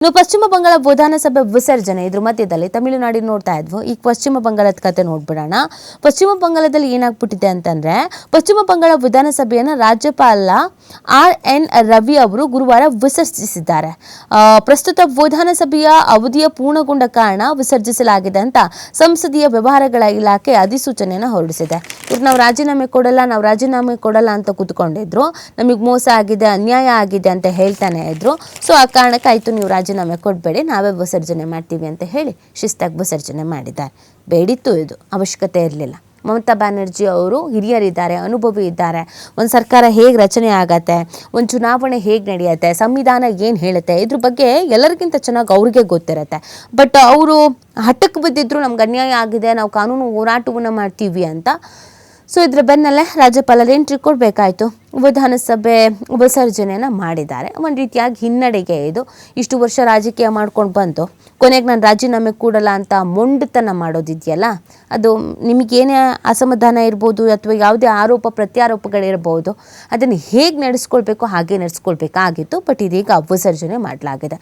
ಇನ್ನು ಪಶ್ಚಿಮ ಬಂಗಾಳ ವಿಧಾನಸಭೆ ವಿಸರ್ಜನೆ ಇದ್ರ ಮಧ್ಯದಲ್ಲಿ ತಮಿಳುನಾಡಿನ ನೋಡ್ತಾ ಇದ್ವು. ಈಗ ಪಶ್ಚಿಮ ಬಂಗಾಳದ ಕತೆ ನೋಡ್ಬಿಡೋಣ. ಪಶ್ಚಿಮ ಬಂಗಾಳದಲ್ಲಿ ಏನಾಗ್ಬಿಟ್ಟಿದೆ ಅಂತಂದ್ರೆ, ಪಶ್ಚಿಮ ಬಂಗಾಳ ವಿಧಾನಸಭೆಯನ್ನ ರಾಜ್ಯಪಾಲ RN ರವಿ ಅವರು ಗುರುವಾರ ವಿಸರ್ಜಿಸಿದ್ದಾರೆ. ಪ್ರಸ್ತುತ ವಿಧಾನಸಭೆಯ ಅವಧಿಯ ಪೂರ್ಣಗೊಂಡ ಕಾರಣ ವಿಸರ್ಜಿಸಲಾಗಿದೆ ಅಂತ ಸಂಸದೀಯ ವ್ಯವಹಾರಗಳ ಇಲಾಖೆ ಅಧಿಸೂಚನೆಯನ್ನು ಹೊರಡಿಸಿದೆ. ಇವ್ರು ನಾವು ರಾಜೀನಾಮೆ ಕೊಡಲ್ಲ ಅಂತ ಕೂತ್ಕೊಂಡಿದ್ರು. ನಮಗೆ ಮೋಸ ಆಗಿದೆ, ಅನ್ಯಾಯ ಆಗಿದೆ ಅಂತ ಹೇಳ್ತಾನೆ ಇದ್ರು. ಸೊ ಆ ಕಾರಣಕ್ಕಾಯ್ತು, ನೀವು ರಾಜೀನಾಮೆ ಕೊಡಬೇಡಿ, ನಾವೇ ವಿಸರ್ಜನೆ ಮಾಡ್ತೀವಿ ಅಂತ ಹೇಳಿ ಶಿಸ್ತಾಗಿ ವಿಸರ್ಜನೆ ಮಾಡಿದ್ದಾರೆ. ಬೇಡಿತ್ತು, ಇದು ಅವಶ್ಯಕತೆ ಇರಲಿಲ್ಲ. ಮಮತಾ ಬ್ಯಾನರ್ಜಿ ಅವರು ಹಿರಿಯರಿದ್ದಾರೆ, ಅನುಭವಿ ಇದ್ದಾರೆ. ಒಂದು ಸರ್ಕಾರ ಹೇಗೆ ರಚನೆ ಆಗತ್ತೆ, ಒಂದು ಚುನಾವಣೆ ಹೇಗೆ ನಡೆಯುತ್ತೆ, ಸಂವಿಧಾನ ಏನು ಹೇಳುತ್ತೆ, ಇದ್ರ ಬಗ್ಗೆ ಎಲ್ಲರಿಗಿಂತ ಚೆನ್ನಾಗಿ ಅವ್ರಿಗೆ ಗೊತ್ತಿರುತ್ತೆ. ಬಟ್ ಅವರು ಹಠಕ್ಕೆ ಬಿದ್ದಿದ್ರು, ನಮ್ಗೆ ಅನ್ಯಾಯ ಆಗಿದೆ, ನಾವು ಕಾನೂನು ಹೋರಾಟವನ್ನು ಮಾಡ್ತೀವಿ ಅಂತ. ಸೊ ಇದ್ರ ಬೆನ್ನಲ್ಲೇ ರಾಜ್ಯಪಾಲರು ಎಂಟ್ರಿ ಕೊಡಬೇಕಾಯ್ತು. ವಿಧಾನಸಭೆ ವಿಸರ್ಜನೆಯನ್ನು ಮಾಡಿದ್ದಾರೆ. ಒಂದು ರೀತಿಯಾಗಿ ಹಿನ್ನಡೆಗೆ ಇದು. ಇಷ್ಟು ವರ್ಷ ರಾಜಕೀಯ ಮಾಡ್ಕೊಂಡು ಬಂತು, ಕೊನೆಗೆ ನಾನು ರಾಜೀನಾಮೆ ಕೊಡಲ್ಲ ಅಂತ ಮೊಂಡುತನ ಮಾಡೋದಿದೆಯಲ್ಲ, ಅದು ನಿಮಗೇನೇ ಅಸಮಾಧಾನ ಇರ್ಬೋದು ಅಥವಾ ಯಾವುದೇ ಆರೋಪ ಪ್ರತ್ಯಾರೋಪಗಳಿರ್ಬೋದು, ಅದನ್ನು ಹೇಗೆ ನಡೆಸ್ಕೊಳ್ಬೇಕು ಹಾಗೆ ನಡೆಸ್ಕೊಳ್ಬೇಕಾಗಿತ್ತು. ಬಟ್ ಇದೀಗ ವಿಸರ್ಜನೆ ಮಾಡಲಾಗಿದೆ.